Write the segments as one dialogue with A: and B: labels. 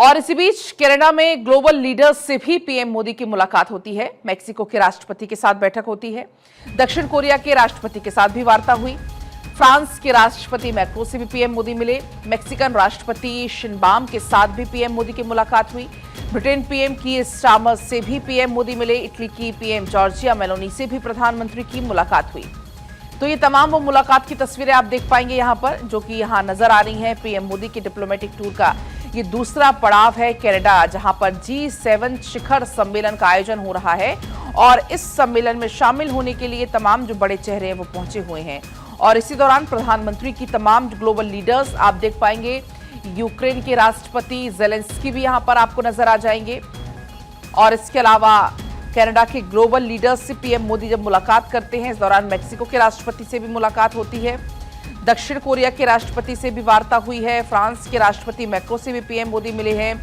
A: और इसी बीच कनाडा में ग्लोबल लीडर्स से भी पीएम मोदी की मुलाकात होती है। मेक्सिको के राष्ट्रपति के साथ बैठक होती है। दक्षिण कोरिया के राष्ट्रपति के साथ भी वार्ता हुई। फ्रांस के राष्ट्रपति मैक्रो से भी पीएम मोदी मिले। मेक्सिकन राष्ट्रपति शिनबाम के साथ भी पीएम मोदी की मुलाकात हुई। ब्रिटेन पीएम की स्टार्मर से भी पीएम मोदी मिले। इटली की पीएम जॉर्जिया मेलोनी से भी प्रधानमंत्री की मुलाकात हुई। तो ये तमाम वो मुलाकात की तस्वीरें आप देख पाएंगे यहां पर, जो कि यहां नजर आ रही हैं। पीएम मोदी के डिप्लोमेटिक टूर का ये दूसरा पड़ाव है कनाडा, जहां पर G7 शिखर सम्मेलन का आयोजन हो रहा है और इस सम्मेलन में शामिल होने के लिए तमाम जो बड़े चेहरे हैं वो पहुंचे हुए हैं। और इसी दौरान प्रधानमंत्री की तमाम ग्लोबल लीडर्स आप देख पाएंगे। यूक्रेन के राष्ट्रपति जेलेंस्की भी यहां पर आपको नजर आ जाएंगे। और इसके अलावा कनाडा के ग्लोबल लीडर्स से पीएम मोदी जब मुलाकात करते हैं, इस दौरान मेक्सिको के राष्ट्रपति से भी मुलाकात होती है। दक्षिण कोरिया के राष्ट्रपति से भी वार्ता हुई है। फ्रांस के राष्ट्रपति मैक्रो से भी पीएम मोदी मिले हैं।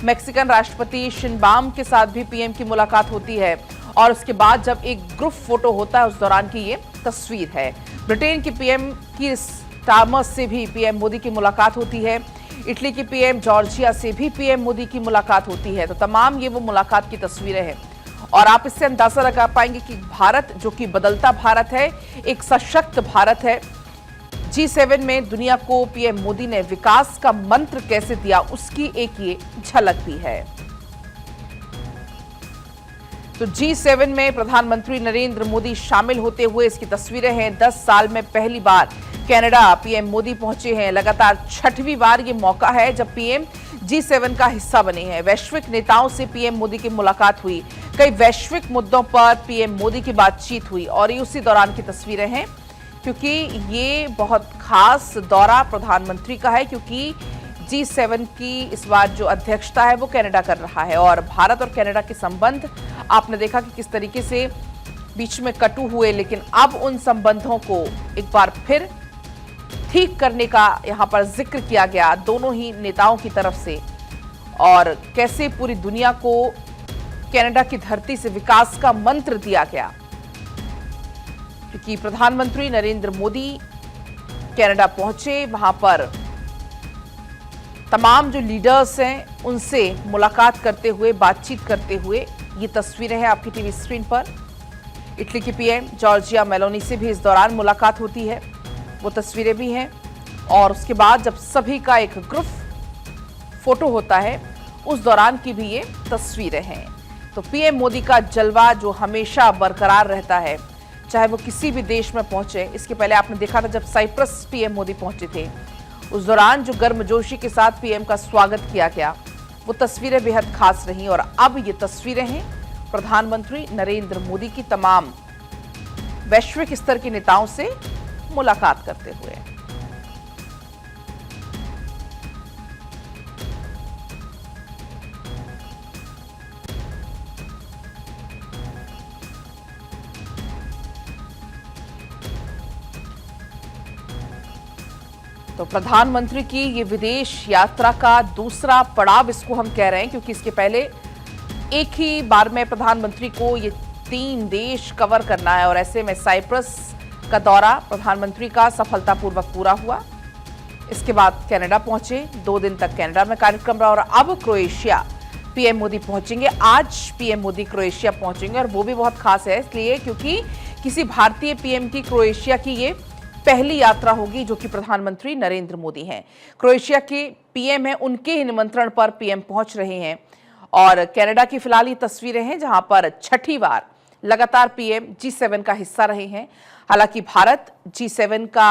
A: मेक्सिकन राष्ट्रपति शिनबाम के साथ भी पीएम की मुलाकात होती है। और उसके बाद जब एक ग्रुप फोटो होता है, उस दौरान की ये तस्वीर है। ब्रिटेन की पीएम की स्टार्मर से भी पीएम मोदी की मुलाकात होती है। इटली की पीएम जॉर्जिया से भी पीएम मोदी की मुलाकात होती है। तो तमाम ये वो मुलाकात की तस्वीरें हैं और आप इससे अंदाजा लगा पाएंगे कि भारत, जो कि बदलता भारत है, एक सशक्त भारत है। G7 में दुनिया को पीएम मोदी ने विकास का मंत्र कैसे दिया, उसकी एक ये झलक भी है। तो G7 में प्रधानमंत्री नरेंद्र मोदी शामिल होते हुए इसकी तस्वीरें हैं। 10 साल में पहली बार कनाडा पीएम मोदी पहुंचे हैं। लगातार 6वीं बार ये मौका है जब पीएम G7 का हिस्सा बने हैं। वैश्विक नेताओं से पीएम मोदी की मुलाकात हुई। कई वैश्विक मुद्दों पर पीएम मोदी की बातचीत हुई और ये उसी दौरान की तस्वीरें हैं, क्योंकि ये बहुत खास दौरा प्रधानमंत्री का है, क्योंकि G7 की इस बार जो अध्यक्षता है वो कनाडा कर रहा है। और भारत और कनाडा के संबंध आपने देखा कि किस तरीके से बीच में कटु हुए, लेकिन अब उन संबंधों को एक बार फिर ठीक करने का यहाँ पर जिक्र किया गया दोनों ही नेताओं की तरफ से। और कैसे पूरी दुनिया को कनाडा की धरती से विकास का मंत्र दिया गया, क्योंकि प्रधानमंत्री नरेंद्र मोदी कनाडा पहुंचे। वहां पर तमाम जो लीडर्स हैं उनसे मुलाकात करते हुए, बातचीत करते हुए ये तस्वीरें हैं आपकी टीवी स्क्रीन पर। इटली की पीएम जॉर्जिया मेलोनी से भी इस दौरान मुलाकात होती है, वो तस्वीरें भी हैं। और उसके बाद जब सभी का एक ग्रुप फोटो होता है, उस दौरान की भी ये तस्वीरें हैं। तो पीएम मोदी का जलवा जो हमेशा बरकरार रहता है, चाहे वो किसी भी देश में पहुंचे। इसके पहले आपने देखा था जब साइप्रस पीएम मोदी पहुंचे थे, उस दौरान जो गर्मजोशी के साथ पीएम का स्वागत किया गया, वो तस्वीरें बेहद खास रहीं। और अब ये तस्वीरें हैं प्रधानमंत्री नरेंद्र मोदी की तमाम वैश्विक स्तर के नेताओं से मुलाकात करते हुए। तो प्रधानमंत्री की ये विदेश यात्रा का दूसरा पड़ाव इसको हम कह रहे हैं, क्योंकि इसके पहले एक ही बार में प्रधानमंत्री को ये 3 देश कवर करना है। और ऐसे में साइप्रस का दौरा प्रधानमंत्री का सफलतापूर्वक पूरा हुआ। इसके बाद कनाडा पहुंचे, 2 दिन तक कनाडा में कार्यक्रम रहा। और अब क्रोएशिया पीएम मोदी पहुंचेंगे। आज पीएम मोदी क्रोएशिया पहुंचेंगे और वो भी बहुत खास है इसलिए क्योंकि किसी भारतीय पीएम की क्रोएशिया की ये पहली यात्रा होगी, जो कि प्रधानमंत्री नरेंद्र मोदी हैं। क्रोएशिया के पीएम हैं, उनके ही निमंत्रण पर पीएम पहुंच रहे हैं। और कनाडा की फिलहाल ये तस्वीरें हैं जहां पर 6ठी बार लगातार पीएम G7 का हिस्सा रहे हैं। हालांकि भारत G7 का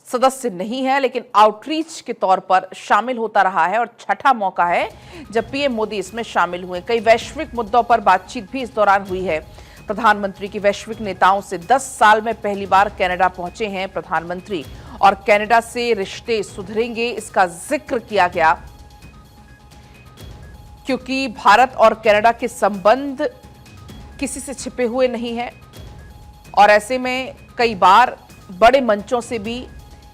A: सदस्य नहीं है, लेकिन आउटरीच के तौर पर शामिल होता रहा है। और 6ठा मौका है जब पीएम मोदी इसमें शामिल हुए। कई वैश्विक मुद्दों पर बातचीत भी इस दौरान हुई है। प्रधानमंत्री की वैश्विक नेताओं से 10 साल में पहली बार कनाडा पहुंचे हैं प्रधानमंत्री, और कनाडा से रिश्ते सुधरेंगे इसका जिक्र किया गया, क्योंकि भारत और कनाडा के संबंध किसी से छिपे हुए नहीं हैं। और ऐसे में कई बार बड़े मंचों से भी,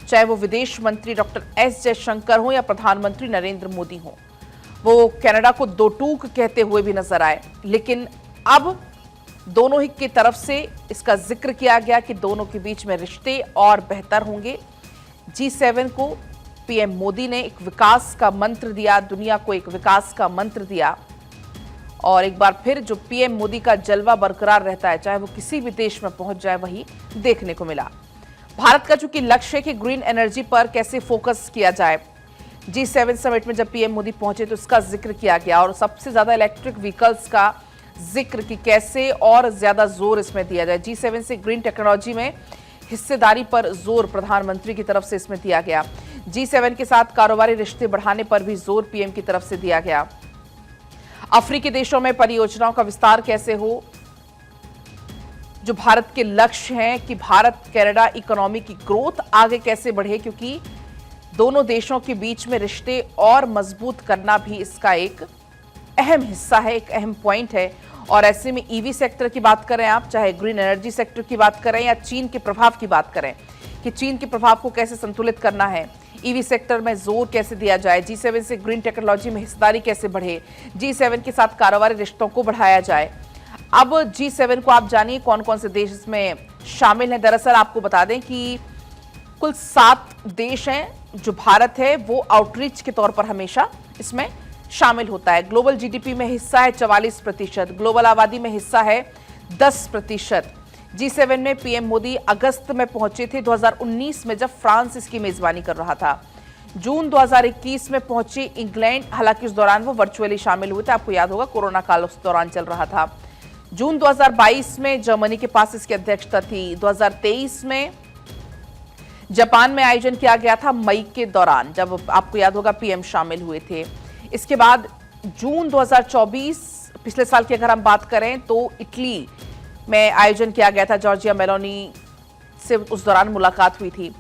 A: चाहे वो विदेश मंत्री डॉक्टर एस जयशंकर हो या प्रधानमंत्री नरेंद्र मोदी हो, वो कनाडा को दो टूक कहते हुए भी नजर आए। लेकिन अब दोनों ही की तरफ से इसका जिक्र किया गया कि दोनों के बीच में रिश्ते और बेहतर होंगे। G7 को पीएम मोदी ने एक विकास का मंत्र दिया, दुनिया को एक विकास का मंत्र दिया। और एक बार फिर जो पीएम मोदी का जलवा बरकरार रहता है, चाहे वो किसी भी देश में पहुंच जाए, वही देखने को मिला। भारत का चूंकि लक्ष्य है कि ग्रीन एनर्जी पर कैसे फोकस किया जाए, G7 समिट में जब पीएम मोदी पहुंचे तो इसका जिक्र किया गया और सबसे ज्यादा इलेक्ट्रिक व्हीकल्स का जिक्र कि कैसे और ज्यादा जोर इसमें दिया जाए। G7 से ग्रीन टेक्नोलॉजी में हिस्सेदारी पर जोर प्रधानमंत्री की तरफ से इसमें दिया गया। G7 के साथ कारोबारी रिश्ते बढ़ाने पर भी जोर पीएम की तरफ से दिया गया। अफ्रीकी देशों में परियोजनाओं का विस्तार कैसे हो, जो भारत के लक्ष्य हैं कि भारत कनाडा इकोनॉमी की ग्रोथ आगे कैसे बढ़े, क्योंकि दोनों देशों के बीच में रिश्ते और मजबूत करना भी इसका एक अहम हिस्सा है, एक अहम पॉइंट है। और ऐसे में ईवी सेक्टर की बात करें आप, चाहे ग्रीन एनर्जी सेक्टर की बात करें या चीन के प्रभाव की बात करें कि चीन के प्रभाव को कैसे संतुलित करना है, ईवी सेक्टर में जोर कैसे दिया जाए, G7 से ग्रीन टेक्नोलॉजी में हिस्सेदारी कैसे बढ़े, G7 के साथ कारोबारी रिश्तों को बढ़ाया जाए। अब G7 को आप जानिए कौन कौन से देश इसमें शामिल हैं। दरअसल आपको बता दें कि कुल 7 देश हैं जो भारत है वो आउटरीच के तौर पर हमेशा इसमें शामिल होता है। ग्लोबल जीडीपी में हिस्सा है 44%, ग्लोबल आबादी में हिस्सा है 10%। G7 में पीएम मोदी अगस्त में पहुंचे थे 2019 में, जब फ्रांस इसकी मेजबानी कर रहा था। जून 2021 में पहुंचे इंग्लैंड, हालांकि उस दौरान वो वर्चुअली शामिल हुए थे, आपको याद होगा कोरोना काल उस दौरान चल रहा था। जून 2022 में जर्मनी के पास इसकी अध्यक्षता थी। 2023 में जापान में आयोजन किया गया था मई के दौरान, जब आपको याद होगा पीएम शामिल हुए थे। इसके बाद जून 2024 पिछले साल की अगर हम बात करें तो इटली में आयोजन किया गया था, जॉर्जिया मेलोनी से उस दौरान मुलाकात हुई थी।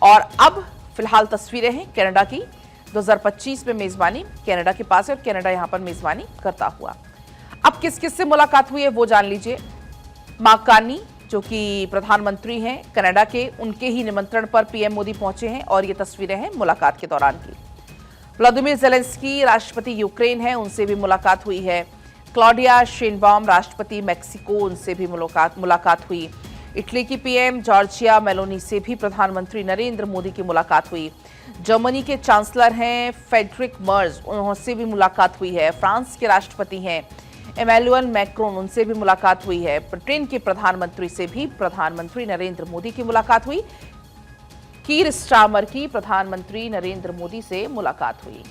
A: और अब फिलहाल तस्वीरें हैं कनाडा की, 2025 में मेजबानी कनाडा के पास है और कनाडा यहां पर मेजबानी करता हुआ। अब किस किस से मुलाकात हुई है वो जान लीजिए। मार्क कार्नी जो कि प्रधानमंत्री हैं कनाडा के, उनके ही निमंत्रण पर पीएम मोदी पहुंचे हैं और ये तस्वीरें हैं मुलाकात के दौरान की। व्लादिमीर ज़ेलेंस्की राष्ट्रपति यूक्रेन है, उनसे भी मुलाकात हुई है। क्लॉडिया शेनबाउम राष्ट्रपति मेक्सिको, उनसे भी मुलाकात हुई। इटली की पीएम जॉर्जिया मेलोनी से भी प्रधानमंत्री नरेंद्र मोदी की मुलाकात हुई। जर्मनी के चांसलर हैं फ्रेडरिक मर्ज, उनसे भी मुलाकात हुई है। फ्रांस के राष्ट्रपति हैं इमैनुअल मैक्रोन, उनसे भी मुलाकात हुई है। ब्रिटेन के प्रधानमंत्री से भी प्रधानमंत्री नरेंद्र मोदी की मुलाकात हुई। कीर स्टारमर की प्रधानमंत्री नरेंद्र मोदी से मुलाकात हुई।